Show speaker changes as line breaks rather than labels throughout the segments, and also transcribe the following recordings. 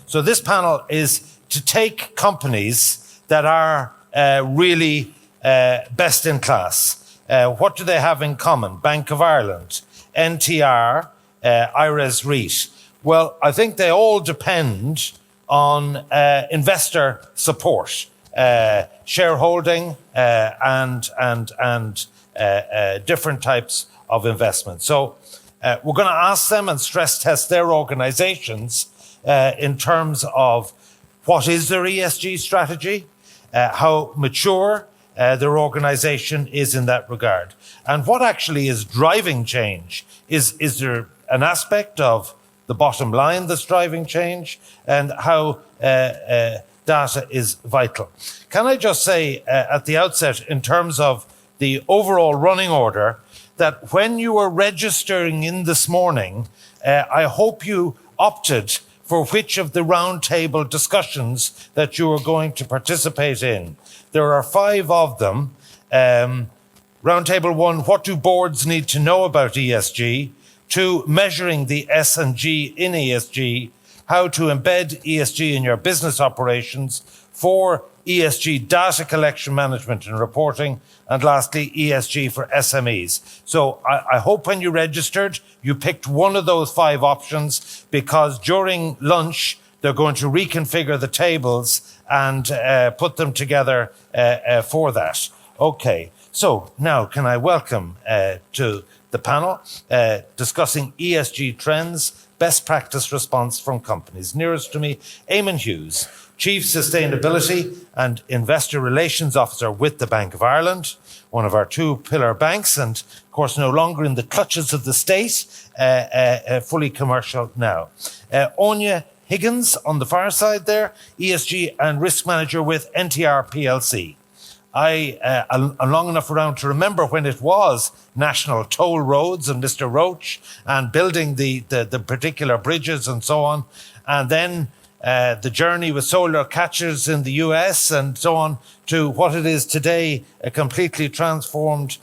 So this panel is to take companies that are really best in class. What do they have in common? Bank of Ireland, NTR, IRES REIT. Well, I think they all depend on investor support, shareholding, and different types of investment. So we're going to ask them and stress test their organizations in terms of what is their ESG strategy, how mature their organization is in that regard, and what actually is driving change. Is there an aspect of the bottom line that's driving change, and how data is vital? Can I just say at the outset, in terms of the overall running order, that when you were registering in this morning, I hope you opted for which of the roundtable discussions that you are going to participate in. There are 5 of them. Roundtable 1, what do boards need to know about ESG? 2, measuring the S and G in ESG, how to embed ESG in your business operations. 4, ESG data collection, management and reporting. And lastly, ESG for SMEs. So I hope when you registered, you picked one of those 5 options, because during lunch, they're going to reconfigure the tables and put them together for that. Okay, so now can I welcome to the panel discussing ESG trends, best practice response from companies. Nearest to me, Eamonn Hughes, Chief Sustainability and Investor Relations Officer with the Bank of Ireland, one of our 2 pillar banks, and of course no longer in the clutches of the state, fully commercial now. Áine Higgins on the far side there, ESG and Risk Manager with NTR PLC. I'm long enough around to remember when it was national toll roads and Mr. Roach and building the particular bridges and so on. And then the journey with solar catchers in the US and so on to what it is today, a completely transformed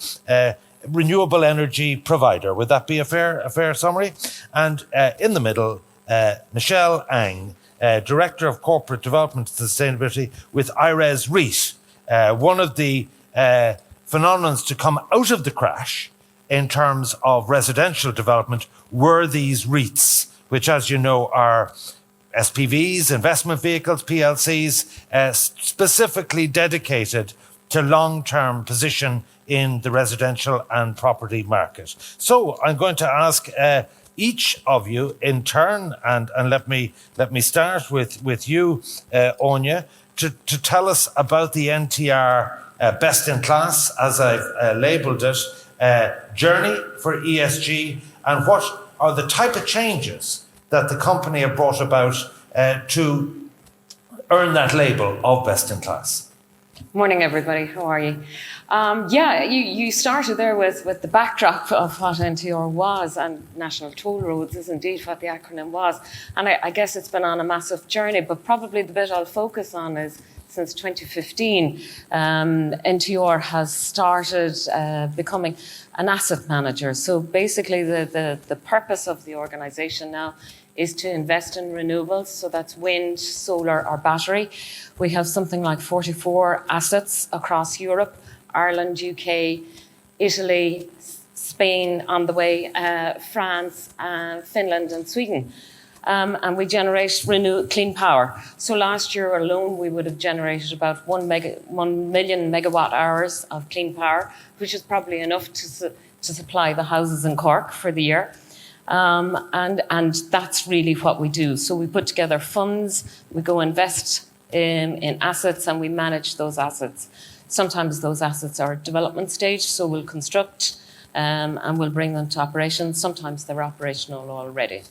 renewable energy provider. Would that be a fair summary? And in the middle, Michelle Áine, Director of Corporate Development and Sustainability with IRES REIT. One of the phenomenons to come out of the crash in terms of residential development were these REITs, which, as you know, are SPVs, investment vehicles, PLCs, specifically dedicated to long-term position in the residential and property market. So I'm going to ask each of you in turn, and let me start with you, Áine, to tell us about the NTR best in class, as I've labelled it, journey for ESG, and what are the type of changes that the company have brought about to earn that label of best in class.
Morning, everybody. How are you? You started there with the backdrop of what NTR was, and National Toll Roads is indeed what the acronym was. And I guess it's been on a massive journey, but probably the bit I'll focus on is since 2015, NTR has started becoming an asset manager. So basically the purpose of the organisation now is to invest in renewables. So that's wind, solar or battery. We have something like 44 assets across Europe, Ireland, UK, Italy, Spain on the way, France, Finland and Sweden. And we generate clean power. So last year alone, we would have generated about 1 million megawatt hours of clean power, which is probably enough to supply the houses in Cork for the year. And that's really what we do. So we put together funds, we go invest in assets, and we manage those assets. Sometimes those assets are at development stage, so we'll construct and we'll bring them to operation. Sometimes they're operational already.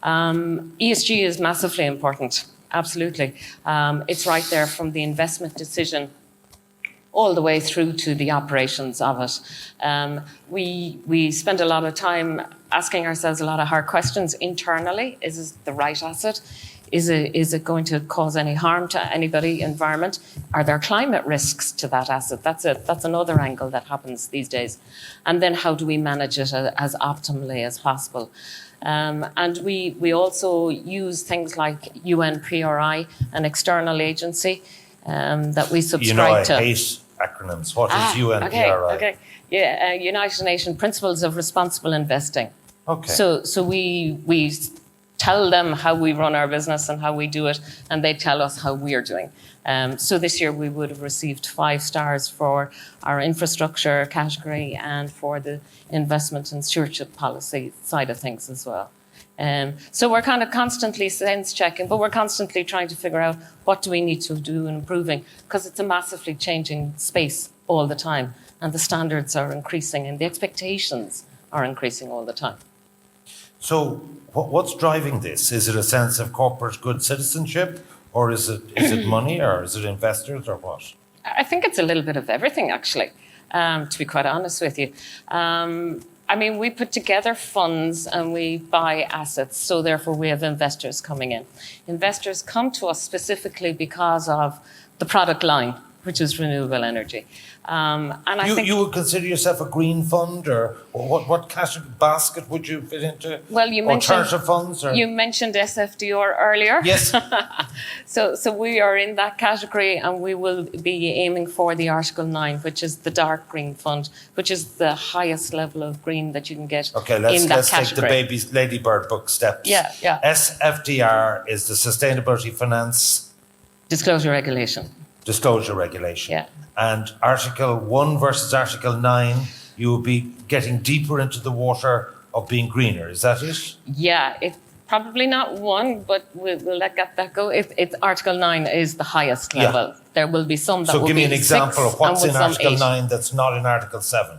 ESG is massively important, absolutely. It's right there from the investment decision all the way through to the operations of it. We spend a lot of time asking ourselves a lot of hard questions internally. Is this the right asset? Is it going to cause any harm to anybody, environment? Are there climate risks to that asset? That's another angle that happens these days. And then how do we manage it as optimally as possible? And we also use things like UNPRI, an external agency that we subscribe to.
I hate acronyms. What is UNPRI?
Okay. Yeah, United Nations Principles of Responsible Investing.
Okay.
So we tell them how we run our business and how we do it, and they tell us how we're doing. So this year we would have received 5 stars for our infrastructure category and for the investment and stewardship policy side of things as well. So we're kind of constantly sense checking, but we're constantly trying to figure out what do we need to do in improving, because it's a massively changing space all the time, and the standards are increasing and the expectations are increasing all the time.
So what's driving this? Is it a sense of corporate good citizenship, or is it money, or is it investors, or what?
I think it's a little bit of everything, actually, to be quite honest with you. I mean, we put together funds and we buy assets, so therefore we have investors coming in. Investors come to us specifically because of the product line, which is renewable energy. And I think
you would consider yourself a green fund, or what category basket would you fit into?
Well, you mentioned
alternative funds. Or?
You mentioned SFDR earlier.
Yes.
So we are in that category, and we will be aiming for the Article 9, which is the dark green fund, which is the highest level of green that you can get.
Okay,
in that
let's
category.
take the baby's ladybird book steps.
Yeah.
SFDR is the Sustainability Finance
Disclosure Regulation.
Yeah. And Article 1 versus Article 9, you will be getting deeper into the water of being greener. Is that it?
Yeah, it's probably not 1, but we'll let that go. It's Article 9 is the highest level. Yeah. There will be some that will be 6.
So give me an example of what's in Article
8.
9 that's not in Article 7.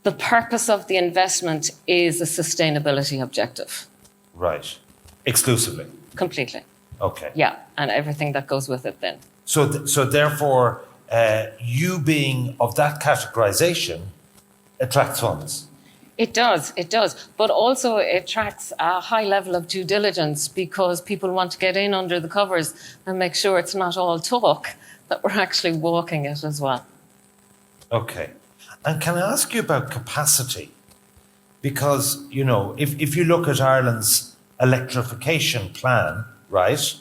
The purpose of the investment is a sustainability objective.
Right. Exclusively?
Completely.
Okay.
Yeah, and everything that goes with it then.
So therefore, you being of that categorization attracts funds.
It does. But also it attracts a high level of due diligence, because people want to get in under the covers and make sure it's not all talk, that we're actually walking it as well.
Okay. And can I ask you about capacity? Because, if you look at Ireland's electrification plan, right,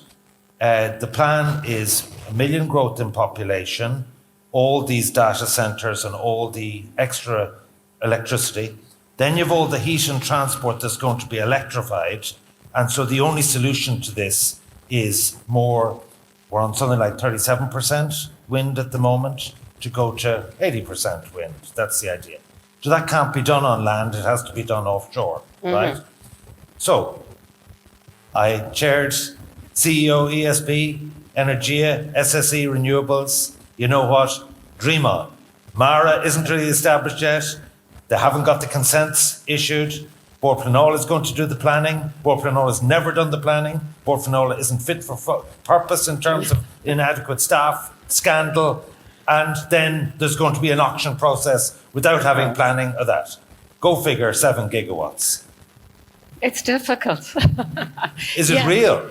the plan is 1 million growth in population, all these data centres and all the extra electricity. Then you've all the heat and transport that's going to be electrified. And so the only solution to this is we're on something like 37% wind at the moment, to go to 80% wind. That's the idea. So that can't be done on land, it has to be done offshore, right? So I chaired CEO ESB, Energia, SSE Renewables. You know what? Dream on. Mara isn't really established yet. They haven't got the consents issued. Bord Pleanála is going to do the planning. Bord Pleanála has never done the planning. Bord Pleanála isn't fit for purpose in terms of inadequate staff, scandal. And then there's going to be an auction process without having planning of that. Go figure, 7 gigawatts.
It's difficult.
Is it real?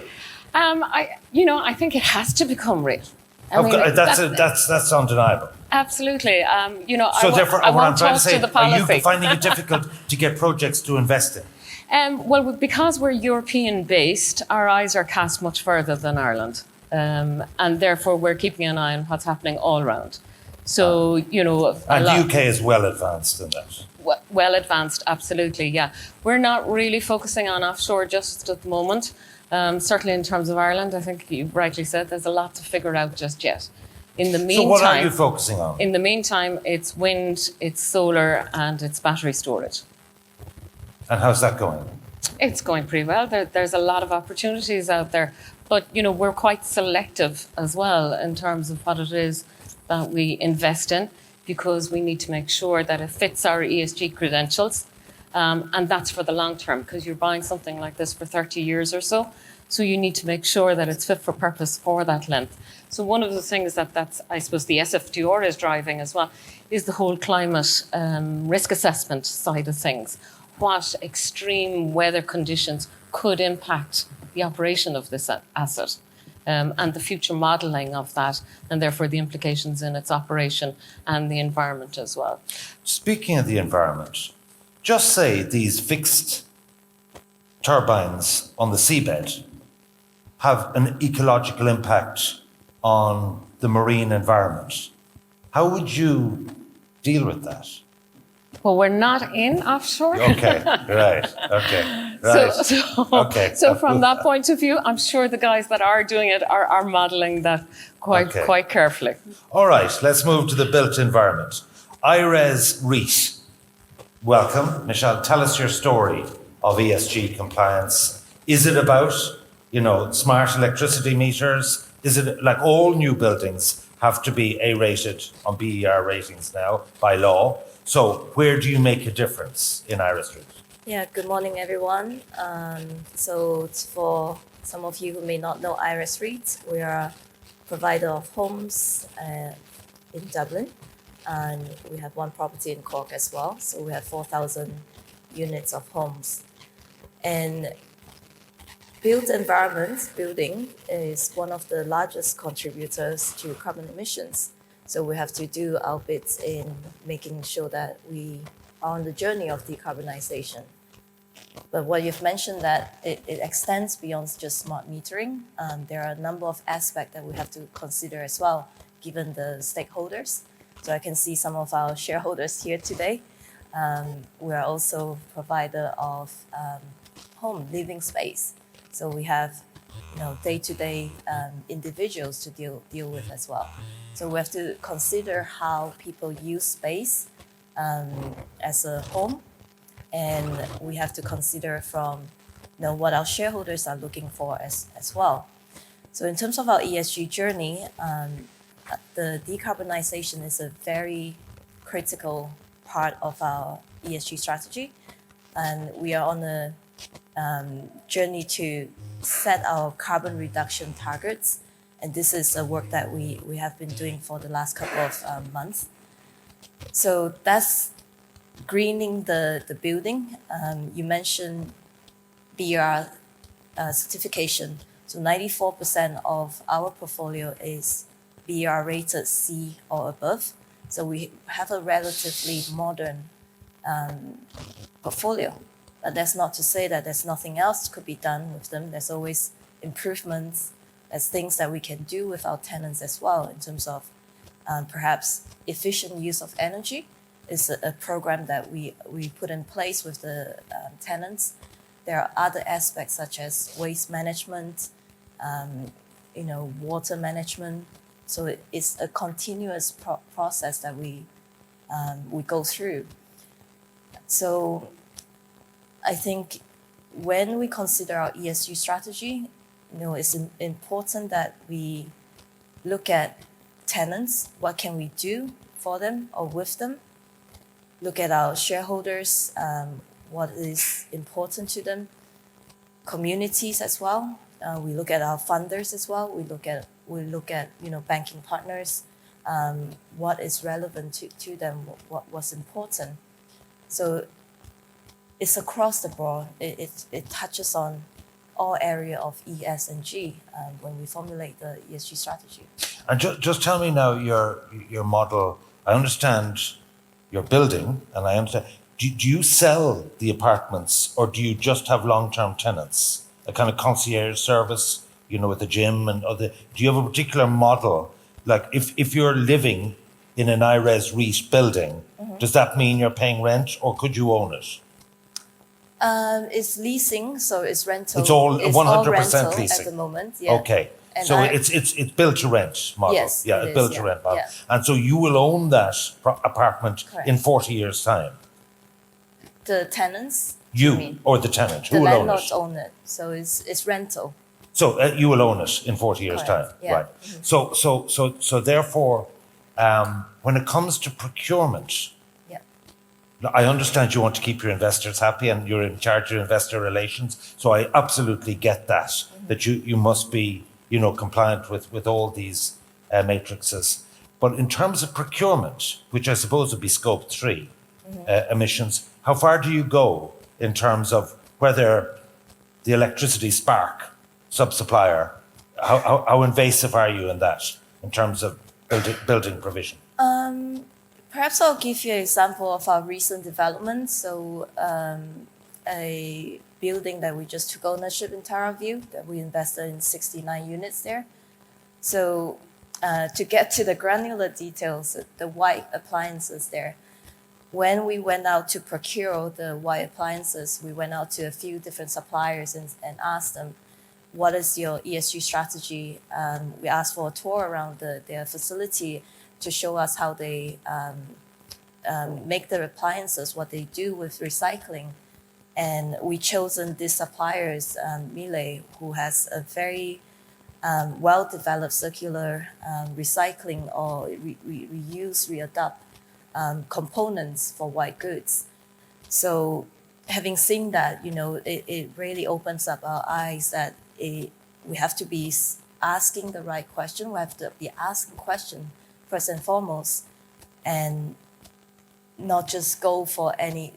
I think it has to become real.
That's undeniable.
Absolutely.
So therefore, what I'm trying to say, are you finding it difficult to get projects to invest in?
Well, because we're European-based, our eyes are cast much further than Ireland. And therefore, we're keeping an eye on what's happening all around. So,
And the UK is well advanced in that.
Well advanced, absolutely, yeah. We're not really focusing on offshore just at the moment. Certainly in terms of Ireland, I think you rightly said there's a lot to figure out just yet. In the meantime,
so what are you focusing on?
In the meantime, it's wind, it's solar, and it's battery storage.
And how's that going?
It's going pretty well. There's a lot of opportunities out there. But, we're quite selective as well in terms of what it is that we invest in, because we need to make sure that it fits our ESG credentials. And that's for the long term, because you're buying something like this for 30 years or so. So you need to make sure that it's fit for purpose for that length. So one of the things that's, I suppose, the SFDR is driving as well, is the whole climate risk assessment side of things. What extreme weather conditions could impact the operation of this asset, and the future modelling of that, and therefore the implications in its operation and the environment as well.
Speaking of the environment, just say these fixed turbines on the seabed have an ecological impact on the marine environment. How would you deal with that?
Well, we're not in offshore.
Okay, right, okay, right. Okay.
So from that point of view, I'm sure the guys that are doing it are modelling that quite carefully.
All right, let's move to the built environment. IRES REIT. Welcome. Michelle, tell us your story of ESG compliance. Is it about, smart electricity meters? Is it like all new buildings have to be A-rated on BER ratings now by law? So where do you make a difference in IRES REIT?
Yeah, good morning, everyone. So for some of you who may not know IRES REIT, we are a provider of homes in Dublin, and we have one property in Cork as well. So we have 4,000 units of homes. And built environment building is one of the largest contributors to carbon emissions. So we have to do our bits in making sure that we are on the journey of decarbonization. But what you've mentioned that it extends beyond just smart metering. There are a number of aspects that we have to consider as well, given the stakeholders. So I can see some of our shareholders here today. We are also a provider of home living space. So we have day-to-day individuals to deal with as well. So we have to consider how people use space as a home, and we have to consider from what our shareholders are looking for as well. So in terms of our ESG journey, the decarbonization is a very critical part of our ESG strategy, and we are on a journey to set our carbon reduction targets. And this is a work that we have been doing for the last couple of months. So that's greening the building. You mentioned BER certification. So 94% of our portfolio is BER rated C or above. So we have a relatively modern portfolio. But that's not to say that there's nothing else could be done with them. There's always improvements. There's things that we can do with our tenants as well in terms of perhaps efficient use of energy is a program that we put in place with the tenants. There are other aspects such as waste management, water management. So it's a continuous process that we go through. So I think when we consider our ESG strategy, it's important that we look at tenants, what can we do for them or with them? Look at our shareholders, what is important to them, communities as well. We look at our funders as well. We look at banking partners, what is relevant to them, what's important. So it's across the board. It touches on all area of E, S, and G when we formulate the ESG strategy.
And just tell me now your model. I understand your building, and I understand. Do you sell the apartments, or do you just have long-term tenants? A kind of concierge service, with a gym and other. Do you have a particular model? Like if you're living in an IRES REIT building, does that mean you're paying rent, or could you own it?
It's leasing, so it's rental.
It's all 100% leasing
at the moment. Yeah.
Okay, and so it's built to rent model.
Yes,
yeah, it's built to rent model,
yeah.
And so you will own that apartment
Correct.
in 40 years' time.
The tenants.
You or the tenant?
The
Who will own
landlords
it?
own it, so it's rental.
So you will own it in 40 years'
Correct,
time,
yeah.
right? So therefore, when it comes to procurement. I understand you want to keep your investors happy and you're in charge of investor relations. So I absolutely get that, that you must be, compliant with all these matrices. But in terms of procurement, which I suppose would be scope 3 emissions, how far do you go in terms of whether the electricity spark sub-supplier, how invasive are you in that in terms of building provision?
Perhaps I'll give you an example of our recent development. So a building that we just took ownership in Terraview, that we invested in 69 units there. So to get to the granular details, the white appliances there, when we went out to procure the white appliances, we went out to a few different suppliers and asked them, what is your ESG strategy? We asked for a tour around their facility to show us how they make their appliances, what they do with recycling. And we chosen these suppliers, Miele, who has a very well-developed circular recycling or reuse, readapt components for white goods. So having seen that, it really opens up our eyes that we have to be asking the right question. We have to be asking question first and foremost, and not just go for any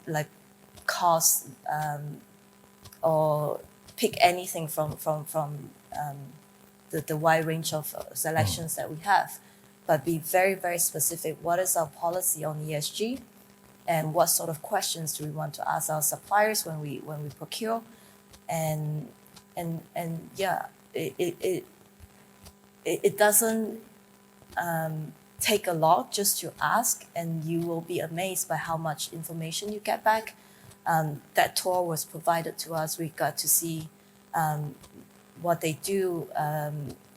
cost or pick anything from the wide range of selections that we have, but be very, very specific. What is our policy on ESG, and what sort of questions do we want to ask our suppliers when we procure, and yeah, it doesn't take a lot just to ask, and you will be amazed by how much information you get back. That tour was provided to us. We got to see what they do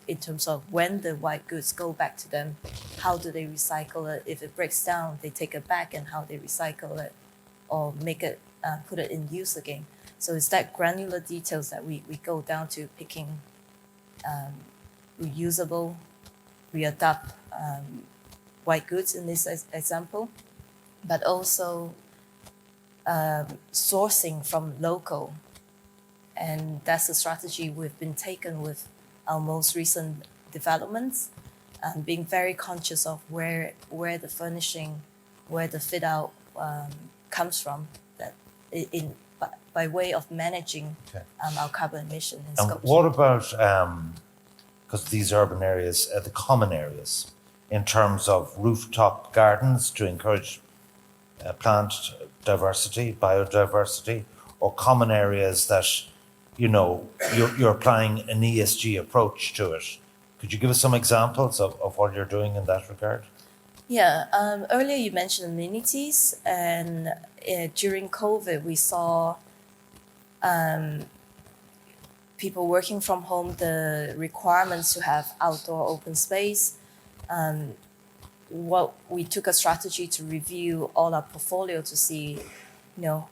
in terms of when the white goods go back to them, how do they recycle it? If it breaks down, they take it back, and how they recycle it or make it, put it in use again. So it's that granular details that we go down to picking reusable, readapt white goods in this example, but also sourcing from local. And that's the strategy we've been taken with our most recent developments, being very conscious of where the furnishing, where the fit out comes from, that by way of managing our carbon emission and
And
scope.
what about, because these urban areas are the common areas, in terms of rooftop gardens to encourage plant diversity, biodiversity, or common areas that, you're applying an ESG approach to it? Could you give us some examples of what you're doing in that regard?
Yeah, earlier you mentioned amenities, and during COVID we saw people working from home, the requirements to have outdoor open space. What we took a strategy to review all our portfolio to see,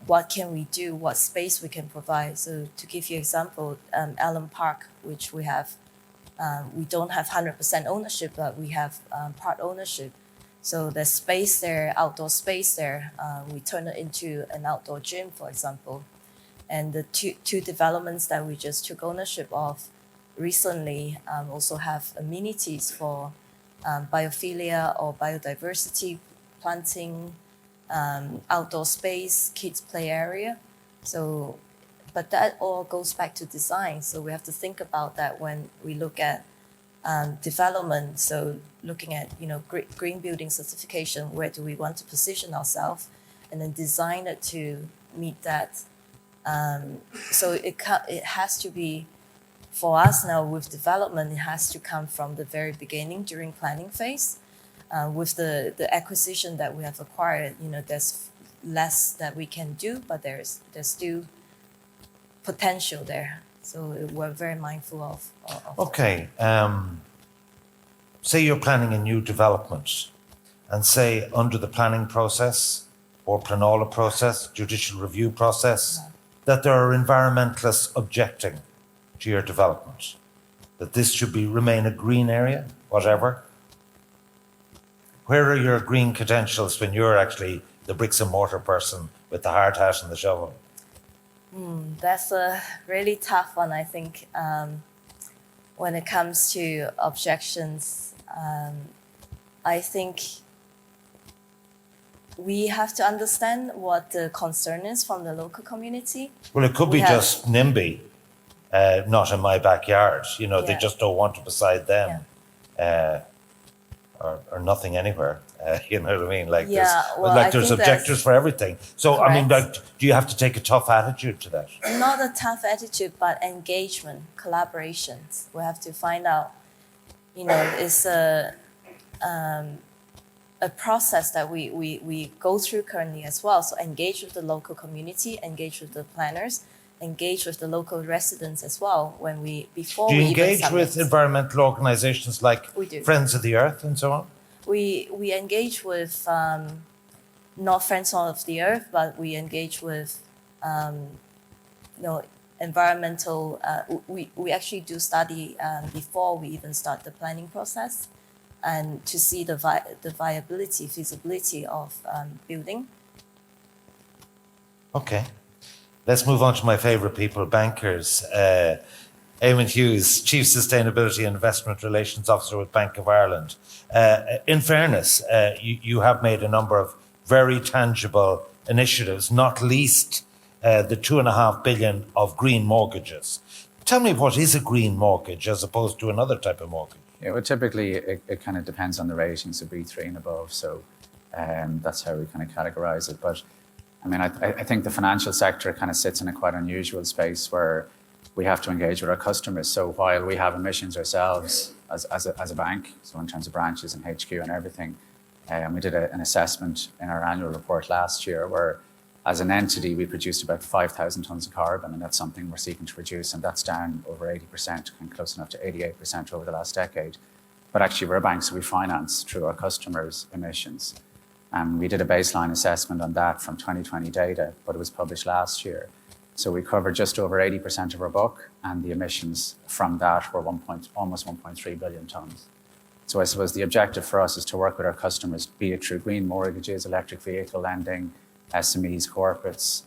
what can we do, what space we can provide. So to give you an example, Allen Park, which we have, we don't have 100% ownership, but we have part ownership. So there's space there, outdoor space there. We turn it into an outdoor gym, for example. And the two developments that we just took ownership of recently also have amenities for biophilia or biodiversity, planting, outdoor space, kids play area. So, but that all goes back to design. So we have to think about that when we look at development. So looking at green building certification, where do we want to position ourselves, and then design it to meet that. So it has to be, for us now with development, it has to come from the very beginning during planning phase. With the acquisition that we have acquired, there's less that we can do, but there's still potential there. So we're very mindful of
Okay. Say you're planning a new development, and say under the planning process or planola process, judicial review process, that there are environmentalists objecting to your development, that this should remain a green area, whatever. Where are your green credentials when you're actually the bricks and mortar person with the hard hat and the shovel?
That's a really tough one, I think. When it comes to objections, I think we have to understand what the concern is from the local community.
Well, it could be just NIMBY, not in my backyard. They just don't want it beside them. or nothing anywhere. You know what I mean? Like
Yeah, well, I
there's
think
objectives for everything. So I mean,
correct.
like, do you have to take a tough attitude to that?
Not a tough attitude, but engagement, collaborations. We have to find out, it's a process that we go through currently as well. So engage with the local community, engage with the planners, engage with the local residents as well. Before
Do you
we even
engage with
submit.
environmental organisations like
We do.
Friends of the Earth and so on?
We engage with not Friends of the Earth, but we engage with environmental. We actually do study before we even start the planning process, and to see the viability, feasibility of building.
Okay. Let's move on to my favourite people, bankers. Eamonn Hughes, Chief Sustainability and Investment Relations Officer with Bank of Ireland. In fairness, you have made a number of very tangible initiatives, not least the 2.5 billion of green mortgages. Tell me, what is a green mortgage as opposed to another type of mortgage?
Yeah, well, typically it kind of depends on the ratings, so B3 and above. So that's how we kind of categorize it. But I mean, I think the financial sector kind of sits in a quite unusual space where we have to engage with our customers. So while we have emissions ourselves as a bank, so in terms of branches and HQ and everything, we did an assessment in our annual report last year where, as an entity, we produced about 5,000 tonnes of carbon, and that's something we're seeking to reduce, and that's down over 80% and close enough to 88% over the last decade. But actually, we're a bank, so we finance through our customers' emissions. And we did a baseline assessment on that from 2020 data, but it was published last year. So we covered just over 80% of our book, and the emissions from that were almost 1.3 billion tonnes. So I suppose the objective for us is to work with our customers, be it through green mortgages, electric vehicle lending, SMEs, corporates.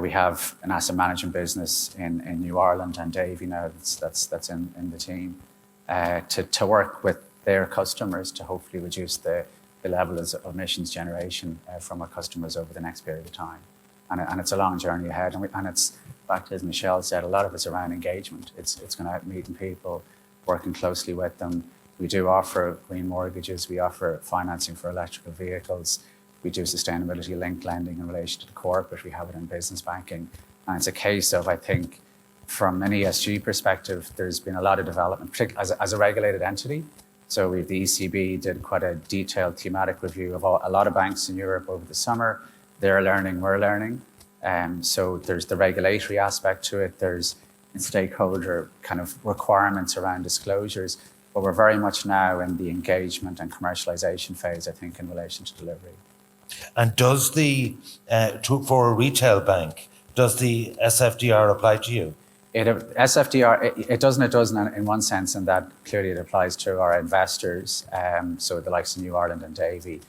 We have an asset management business in New Ireland and Davy now that's in the team, to work with their customers to hopefully reduce the levels of emissions generation from our customers over the next period of time. And it's a long journey ahead. And it's, back as Michelle said, a lot of it's around engagement. It's going out meeting people, working closely with them. We do offer green mortgages. We offer financing for electrical vehicles. We do sustainability linked lending in relation to the corporate. We have it in business banking. And it's a case of, I think, from an ESG perspective, there's been a lot of development, particularly as a regulated entity. So the ECB did quite a detailed thematic review of a lot of banks in Europe over the summer. They're learning, we're learning. So there's the regulatory aspect to it. There's stakeholder kind of requirements around disclosures. But we're very much now in the engagement and commercialization phase, I think, in relation to delivery.
And does for a retail bank, does the SFDR apply to you?
SFDR, it doesn't in one sense, in that clearly it applies to our investors, so the likes of New Ireland and Davy.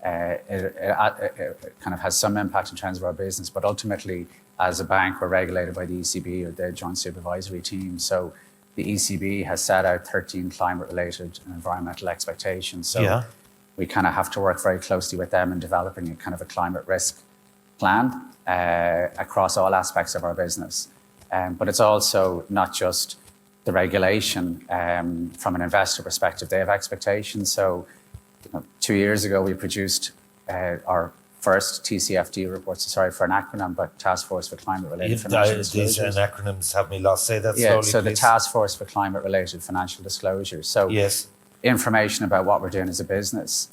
It kind of has some impact in terms of our business, but ultimately, as a bank, we're regulated by the ECB or the Joint Supervisory Team. So the ECB has set out 13 climate-related and environmental expectations. So we kind of have to work very closely with them in developing a kind of a climate risk plan across all aspects of our business. But it's also not just the regulation. From an investor perspective, they have expectations. So 2 years ago, we produced our first TCFD report, sorry for an acronym, but Task Force for Climate-Related Financial Disclosures.
These acronyms have me lost. Say that slowly,
Yeah, so
please.
the Task Force for Climate-Related Financial Disclosures. So information about what we're doing as a business.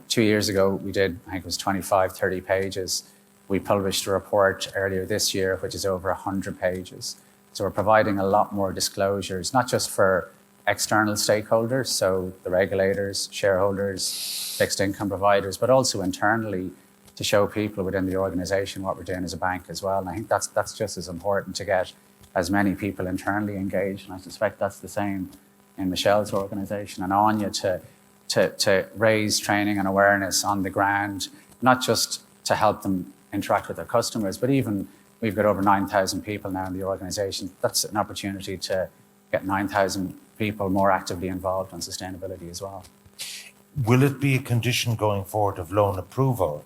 2 years ago, we did, I think it was 25, 30 pages. We published a report earlier this year, which is over 100 pages. So we're providing a lot more disclosures, not just for external stakeholders, so the regulators, shareholders, fixed income providers, but also internally to show people within the organisation what we're doing as a bank as well. And I think that's just as important, to get as many people internally engaged. And I suspect that's the same in Michelle's organisation and Áine, to raise training and awareness on the ground, not just to help them interact with their customers, but even we've got over 9,000 people now in the organisation. That's an opportunity to get 9,000 people more actively involved on sustainability as well.
Will it be a condition going forward of loan approval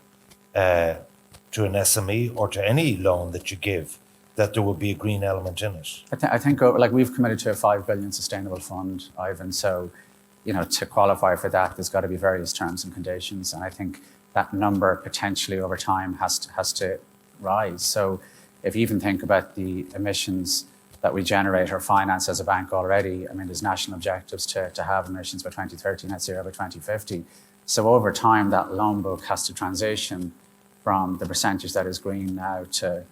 to an SME or to any loan that you give, that there will be a green element in it?
I think like we've committed to a 5 billion sustainable fund, Ivan. So to qualify for that, there's got to be various terms and conditions. And I think that number potentially over time has to rise. So if you even think about the emissions that we generate or finance as a bank already, I mean, there's national objectives to have emissions by 2030, net zero by 2050. So over time, that loan book has to transition from the percentage that is green now to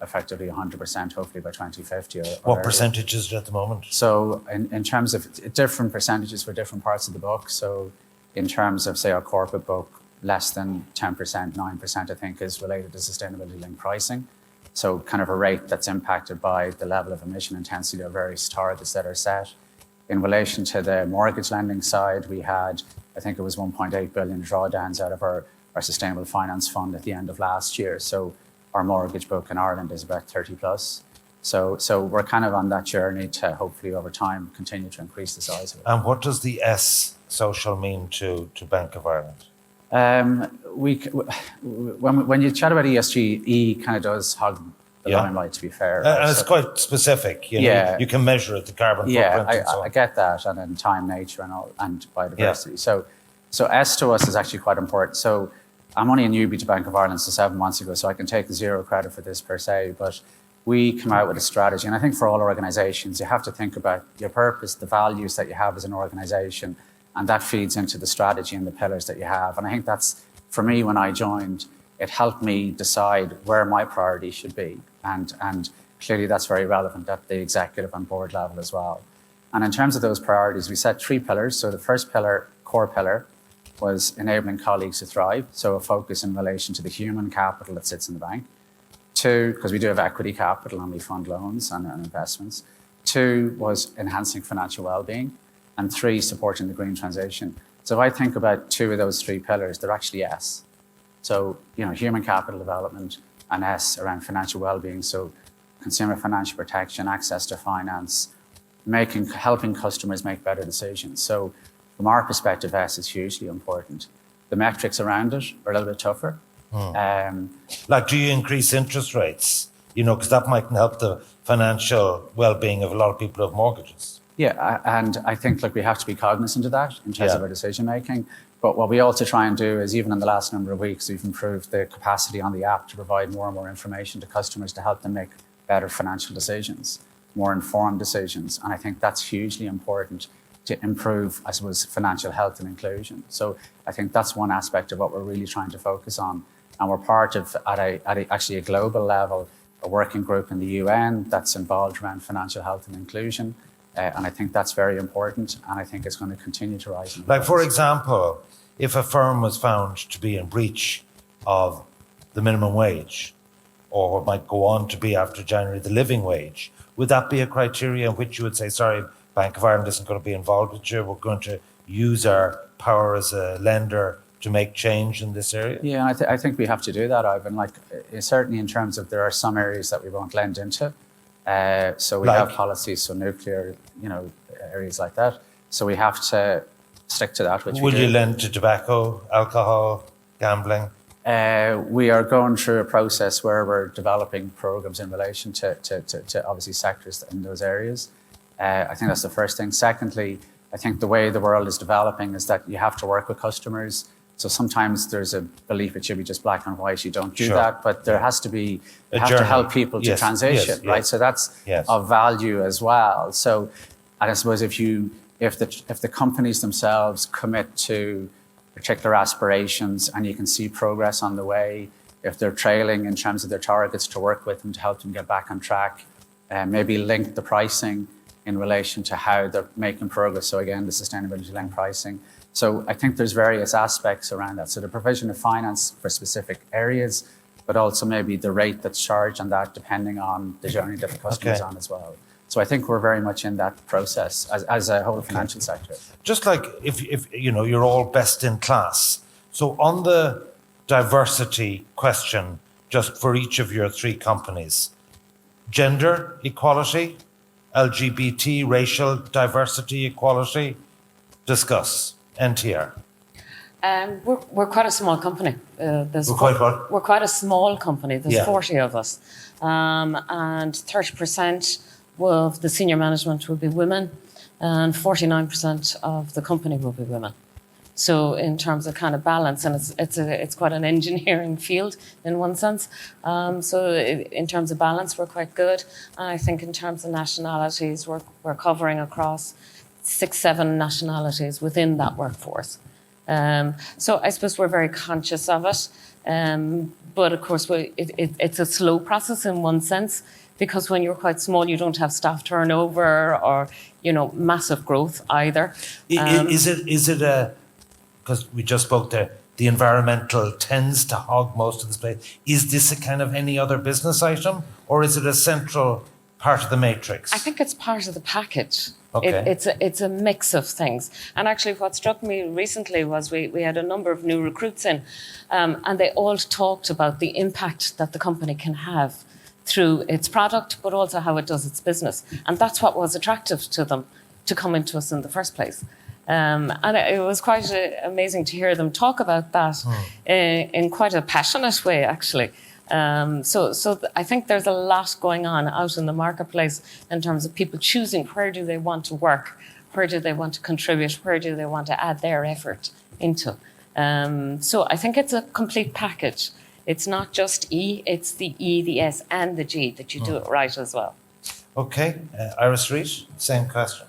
effectively 100%, hopefully by 2050.
What percentage is it at the moment?
So in terms of different percentages for different parts of the book, so in terms of, say, our corporate book, less than 10%, 9%, I think, is related to sustainability linked pricing. So kind of a rate that's impacted by the level of emission intensity or various targets that are set. In relation to the mortgage lending side, we had, I think it was 1.8 billion drawdowns out of our sustainable finance fund at the end of last year. So our mortgage book in Ireland is about 30 plus. So we're kind of on that journey to hopefully over time continue to increase the size of it.
And what does the S social mean to Bank of Ireland?
When you chat about ESG, E kind of does hug the limelight, to be fair.
And it's quite specific. You can measure it, the carbon footprint. And so on.
I get that, and then time, nature, and biodiversity. Yeah. So S to us is actually quite important. So I'm only a newbie to Bank of Ireland, so 7 months ago, so I can take zero credit for this per se, but we come out with a strategy. And I think for all organizations, you have to think about your purpose, the values that you have as an organization, and that feeds into the strategy and the pillars that you have. And I think that's, for me, when I joined, it helped me decide where my priorities should be. And clearly that's very relevant at the executive and board level as well. And in terms of those priorities, we set 3 pillars. So the first pillar, core pillar, was enabling colleagues to thrive. So a focus in relation to the human capital that sits in the bank. 2, because we do have equity capital and we fund loans and investments. 2 was enhancing financial well-being. And 3, supporting the green transition. So if I think about 2 of those 3 pillars, they're actually S. So, human capital development, and S around financial well-being. So consumer financial protection, access to finance, helping customers make better decisions. So from our perspective, S is hugely important. The metrics around it are a little bit tougher.
Like, do you increase interest rates? Because that might help the financial well-being of a lot of people who have mortgages.
Yeah, and I think we have to be cognizant of that in terms of our decision making. But what we also try and do is, even in the last number of weeks, we've improved the capacity on the app to provide more and more information to customers to help them make better financial decisions, more informed decisions. And I think that's hugely important to improve, I suppose, financial health and inclusion. So I think that's one aspect of what we're really trying to focus on. And we're part of, at actually a global level, a working group in the UN that's involved around financial health and inclusion. And I think that's very important, and I think it's going to continue to rise.
Like, for example, if a firm was found to be in breach of the minimum wage, or what might go on to be after January, the living wage, would that be a criteria in which you would say, sorry, Bank of Ireland isn't going to be involved with you, we're going to use our power as a lender to make change in this area?
Yeah, I think we have to do that, Ivan. Certainly in terms of there are some areas that we won't lend into. So we have policies, so nuclear, areas like that. So we have to stick to that.
Will you lend to tobacco, alcohol, gambling?
We are going through a process where we're developing programs in relation to obviously sectors in those areas. I think that's the first thing. Secondly, I think the way the world is developing is that you have to work with customers. So sometimes there's a belief it should be just black and white. You don't do that, but there has to be, you have to help people to transition, right? So that's of value as well. So, and I suppose if the companies themselves commit to particular aspirations and you can see progress on the way, if they're trailing in terms of their targets, to work with them to help them get back on track, maybe link the pricing in relation to how they're making progress. So again, the sustainability linked pricing. So I think there's various aspects around that. So the provision of finance for specific areas, but also maybe the rate that's charged on that depending on the journey that the customer's on as well. So I think we're very much in that process as a whole financial sector.
Just like if you're all best in class. So on the diversity question, just for each of your 3 companies, gender equality, LGBT, racial diversity equality, discuss. NTR.
We're quite a small company.
We're
quite a small company. There's 40 of us. And 30% of the senior management will be women, and 49% of the company will be women. So in terms of kind of balance, and it's quite an engineering field in one sense. So in terms of balance, we're quite good. And I think in terms of nationalities, we're covering across 6-7 nationalities within that workforce. So I suppose we're very conscious of it. But of course, it's a slow process in one sense, because when you're quite small, you don't have staff turnover or, massive growth either.
Is it a, because we just spoke there, the environmental tends to hog most of the space. Is this a kind of any other business item, or is it a central part of the matrix?
I think it's part of the package.
Okay.
It's a mix of things. And actually what struck me recently was we had a number of new recruits in, and they all talked about the impact that the company can have through its product, but also how it does its business. And that's what was attractive to them to come into us in the first place. And it was quite amazing to hear them talk about that in quite a passionate way, actually. So I think there's a lot going on out in the marketplace in terms of people choosing where do they want to work, where do they want to contribute, where do they want to add their effort into. So I think it's a complete package. It's not just E, it's the E, the S, and the G that you do it right as well.
Okay, IRES REIT, same question.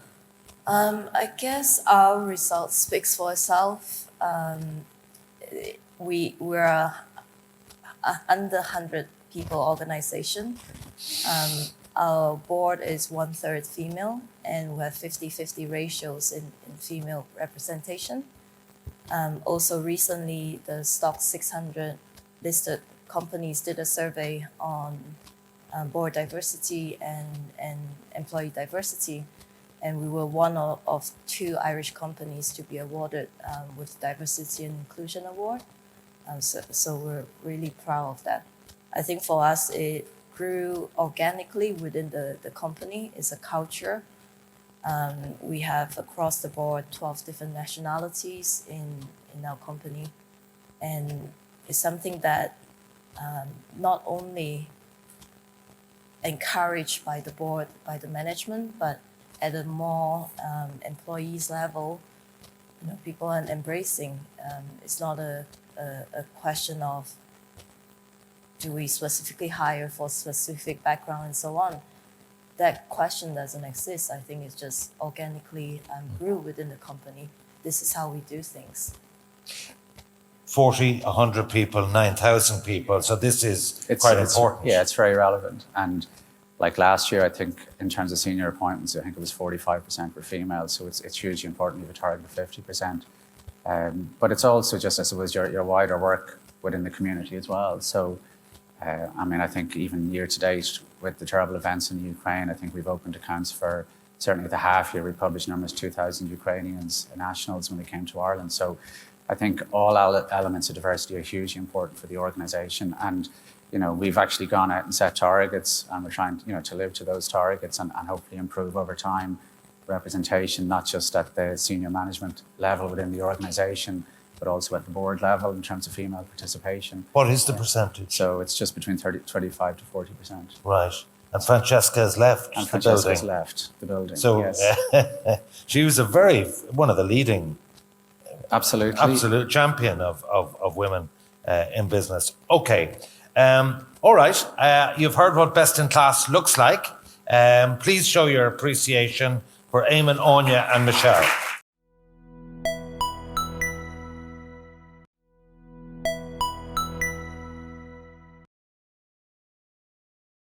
I guess our results speaks for itself. We're a under 100 people organization. Our board is 1/3 female, and we have 50-50 ratios in female representation. Also recently, the Stock 600 listed companies did a survey on board diversity and employee diversity. And we were one of 2 Irish companies to be awarded with Diversity and Inclusion Award. So we're really proud of that. I think for us, it grew organically within the company. It's a culture. We have across the board 12 different nationalities in our company. And it's something that not only encouraged by the board, by the management, but at a more employees level, people are embracing. It's not a question of do we specifically hire for specific background and so on. That question doesn't exist. I think it's just organically grew within the company. This is how we do things.
40, 100 people, 9,000 people. So this is quite important.
Yeah, it's very relevant. And like last year, I think in terms of senior appointments, I think it was 45% were female. So it's hugely important. You have a target of 50%. But it's also just, I suppose, your wider work within the community as well. So, I think even year to date with the terrible events in Ukraine, I think we've opened accounts for, certainly the half year, we published numbers 2,000 Ukrainians nationals when they came to Ireland. So I think all elements of diversity are hugely important for the organisation. And we've actually gone out and set targets, and we're trying, to live to those targets and hopefully improve over time representation, not just at the senior management level within the organisation, but also at the board level in terms of female participation.
What is the percentage?
So it's just between 25 to 40%.
Right. And Francesca has left
And
the
Francesca's
building.
left the building.
So
yes.
she was one of the leading absolute champion of women in business. Okay. All right. You've heard what best in class looks like. Please show your appreciation for Eamonn, Áine and Michelle.